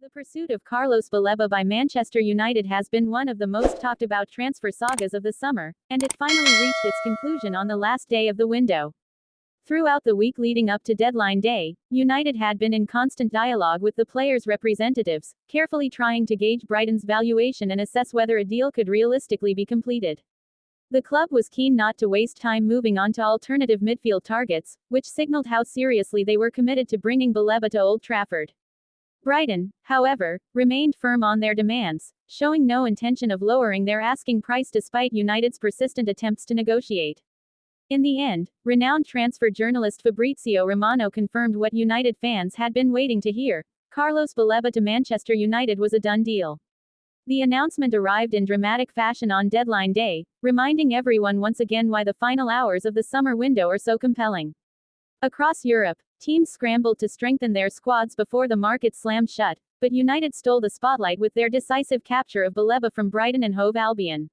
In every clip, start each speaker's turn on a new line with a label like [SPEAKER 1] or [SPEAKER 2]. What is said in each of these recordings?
[SPEAKER 1] The pursuit of Carlos Baleba by Manchester United has been one of the most talked about transfer sagas of the summer, and it finally reached its conclusion on the last day of the window. Throughout the week leading up to deadline day, United had been in constant dialogue with the players' representatives, carefully trying to gauge Brighton's valuation and assess whether a deal could realistically be completed. The club was keen not to waste time moving on to alternative midfield targets, which signaled how seriously they were committed to bringing Baleba to Old Trafford. Brighton, however, remained firm on their demands, showing no intention of lowering their asking price despite United's persistent attempts to negotiate. In the end, renowned transfer journalist Fabrizio Romano confirmed what United fans had been waiting to hear: Carlos Baleba to Manchester United was a done deal. The announcement arrived in dramatic fashion on deadline day, reminding everyone once again why the final hours of the summer window are so compelling. Across Europe, teams scrambled to strengthen their squads before the market slammed shut, but United stole the spotlight with their decisive capture of Baleba from Brighton and Hove Albion.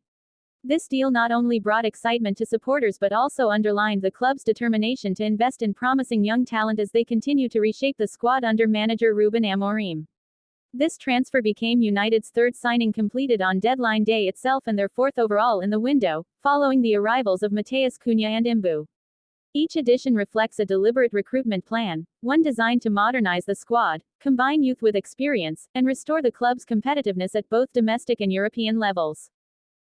[SPEAKER 1] This deal not only brought excitement to supporters but also underlined the club's determination to invest in promising young talent as they continue to reshape the squad under manager Ruben Amorim. This transfer became United's third signing completed on deadline day itself and their fourth overall in the window, following the arrivals of Matheus Cunha and Mbu. Each addition reflects a deliberate recruitment plan, one designed to modernize the squad, combine youth with experience, and restore the club's competitiveness at both domestic and European levels.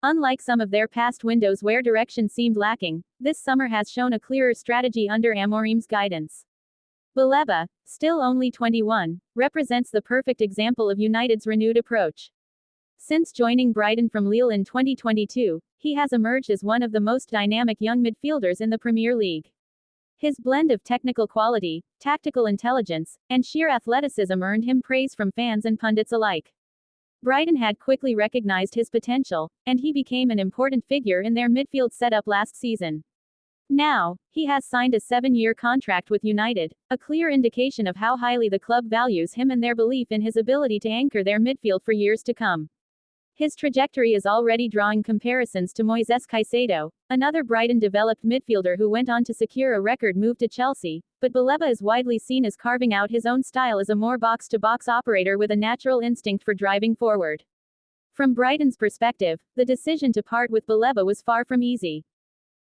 [SPEAKER 1] Unlike some of their past windows where direction seemed lacking, this summer has shown a clearer strategy under Amorim's guidance. Baleba, still only 21, represents the perfect example of United's renewed approach. Since joining Brighton from Lille in 2022, he has emerged as one of the most dynamic young midfielders in the Premier League. His blend of technical quality, tactical intelligence, and sheer athleticism earned him praise from fans and pundits alike. Brighton had quickly recognized his potential, and he became an important figure in their midfield setup last season. Now, he has signed a 7-year contract with United, a clear indication of how highly the club values him and their belief in his ability to anchor their midfield for years to come. His trajectory is already drawing comparisons to Moises Caicedo, another Brighton-developed midfielder who went on to secure a record move to Chelsea, but Baleba is widely seen as carving out his own style as a more box-to-box operator with a natural instinct for driving forward. From Brighton's perspective, the decision to part with Baleba was far from easy.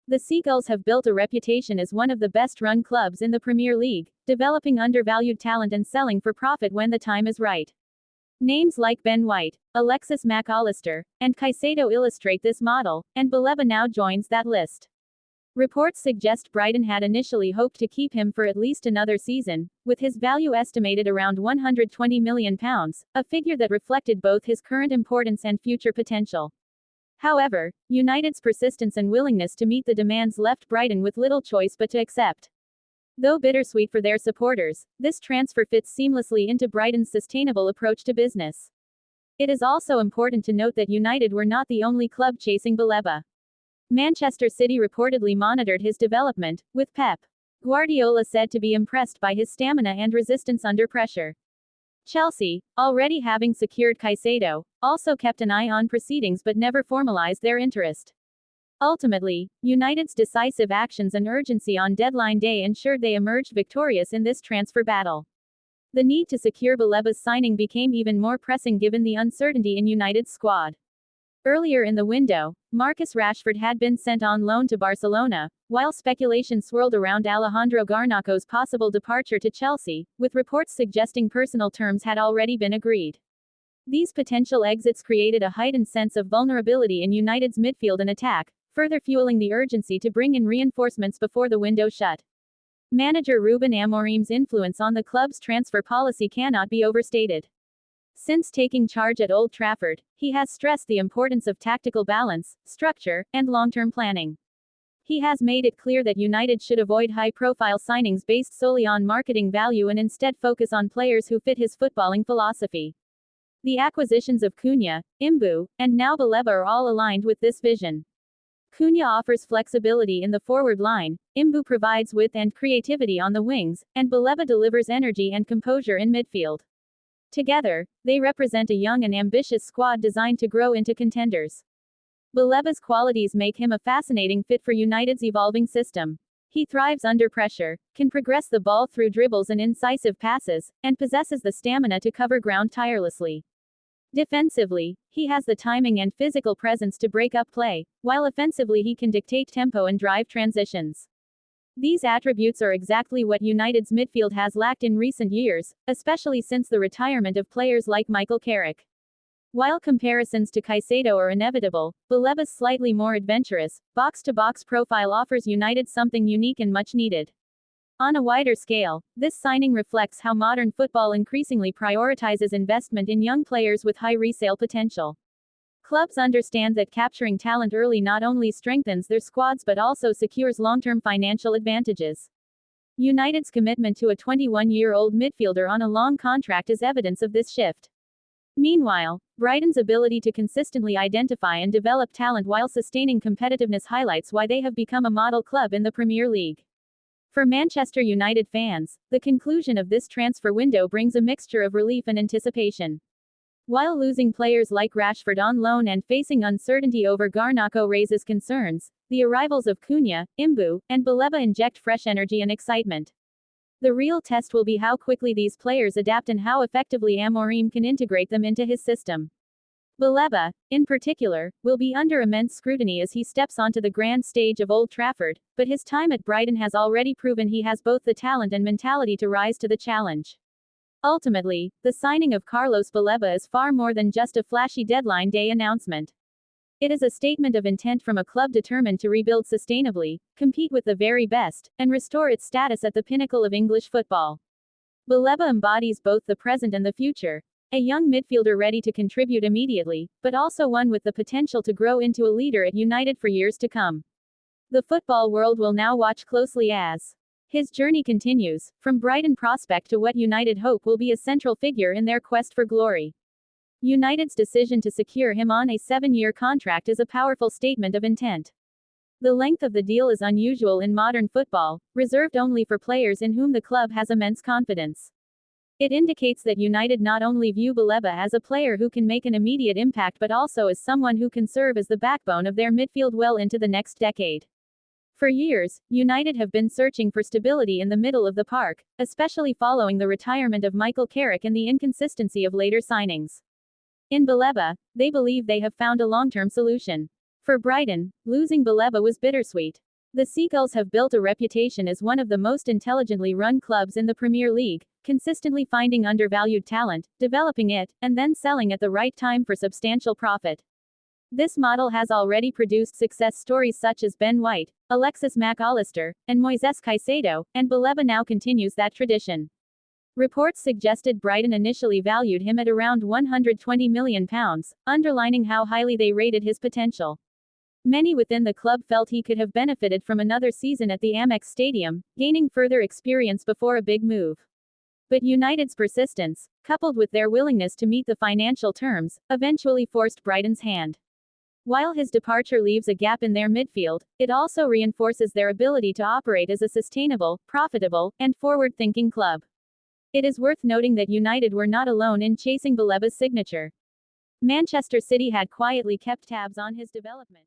[SPEAKER 1] The Seagulls have built a reputation as one of the best-run clubs in the Premier League, developing undervalued talent and selling for profit when the time is right. Names like Ben White, Alexis Mac Allister, and Caicedo illustrate this model, and Baleba now joins that list. Reports suggest Brighton had initially hoped to keep him for at least another season, with his value estimated around £120 million, a figure that reflected both his current importance and future potential. However, United's persistence and willingness to meet the demands left Brighton with little choice but to accept. Though bittersweet for their supporters, this transfer fits seamlessly into Brighton's sustainable approach to business. It is also important to note that United were not the only club chasing Baleba. Manchester City reportedly monitored his development, with Pep Guardiola said to be impressed by his stamina and resistance under pressure. Chelsea, already having secured Caicedo, also kept an eye on proceedings but never formalized their interest. Ultimately, United's decisive actions and urgency on deadline day ensured they emerged victorious in this transfer battle. The need to secure Baleba's signing became even more pressing given the uncertainty in United's squad. Earlier in the window, Marcus Rashford had been sent on loan to Barcelona, while speculation swirled around Alejandro Garnacho's possible departure to Chelsea, with reports suggesting personal terms had already been agreed. These potential exits created a heightened sense of vulnerability in United's midfield and attack, further fueling the urgency to bring in reinforcements before the window shut. Manager Ruben Amorim's influence on the club's transfer policy cannot be overstated. Since taking charge at Old Trafford, he has stressed the importance of tactical balance, structure, and long-term planning. He has made it clear that United should avoid high-profile signings based solely on marketing value and instead focus on players who fit his footballing philosophy. The acquisitions of Cunha, Mbu, and now Baleba are all aligned with this vision. Cunha offers flexibility in the forward line, Mbu provides width and creativity on the wings, and Baleba delivers energy and composure in midfield. Together, they represent a young and ambitious squad designed to grow into contenders. Baleba's qualities make him a fascinating fit for United's evolving system. He thrives under pressure, can progress the ball through dribbles and incisive passes, and possesses the stamina to cover ground tirelessly. Defensively, he has the timing and physical presence to break up play, while offensively he can dictate tempo and drive transitions. These attributes are exactly what United's midfield has lacked in recent years, especially since the retirement of players like Michael Carrick. While comparisons to Caicedo are inevitable, Baleba's slightly more adventurous, box-to-box profile offers United something unique and much needed. On a wider scale, this signing reflects how modern football increasingly prioritizes investment in young players with high resale potential. Clubs understand that capturing talent early not only strengthens their squads but also secures long-term financial advantages. United's commitment to a 21-year-old midfielder on a long contract is evidence of this shift. Meanwhile, Brighton's ability to consistently identify and develop talent while sustaining competitiveness highlights why they have become a model club in the Premier League. For Manchester United fans, the conclusion of this transfer window brings a mixture of relief and anticipation. While losing players like Rashford on loan and facing uncertainty over Garnacho raises concerns, the arrivals of Cunha, Mbu, and Baleba inject fresh energy and excitement. The real test will be how quickly these players adapt and how effectively Amorim can integrate them into his system. Baleba, in particular, will be under immense scrutiny as he steps onto the grand stage of Old Trafford, but his time at Brighton has already proven he has both the talent and mentality to rise to the challenge. Ultimately, the signing of Carlos Baleba is far more than just a flashy deadline day announcement. It is a statement of intent from a club determined to rebuild sustainably, compete with the very best, and restore its status at the pinnacle of English football. Baleba embodies both the present and the future. A young midfielder ready to contribute immediately, but also one with the potential to grow into a leader at United for years to come. The football world will now watch closely as his journey continues, from Brighton prospect to what United hope will be a central figure in their quest for glory. United's decision to secure him on a 7-year contract is a powerful statement of intent. The length of the deal is unusual in modern football, reserved only for players in whom the club has immense confidence. It indicates that United not only view Baleba as a player who can make an immediate impact but also as someone who can serve as the backbone of their midfield well into the next decade. For years, United have been searching for stability in the middle of the park, especially following the retirement of Michael Carrick and the inconsistency of later signings. In Baleba, they believe they have found a long-term solution. For Brighton, losing Baleba was bittersweet. The Seagulls have built a reputation as one of the most intelligently run clubs in the Premier League, consistently finding undervalued talent, developing it, and then selling at the right time for substantial profit. This model has already produced success stories such as Ben White, Alexis Mac Allister, and Moises Caicedo, and Baleba now continues that tradition. Reports suggested Brighton initially valued him at around £120 million, underlining how highly they rated his potential. Many within the club felt he could have benefited from another season at the Amex Stadium, gaining further experience before a big move. But United's persistence, coupled with their willingness to meet the financial terms, eventually forced Brighton's hand. While his departure leaves a gap in their midfield, it also reinforces their ability to operate as a sustainable, profitable, and forward-thinking club. It is worth noting that United were not alone in chasing Baleba's signature. Manchester City had quietly kept tabs on his development.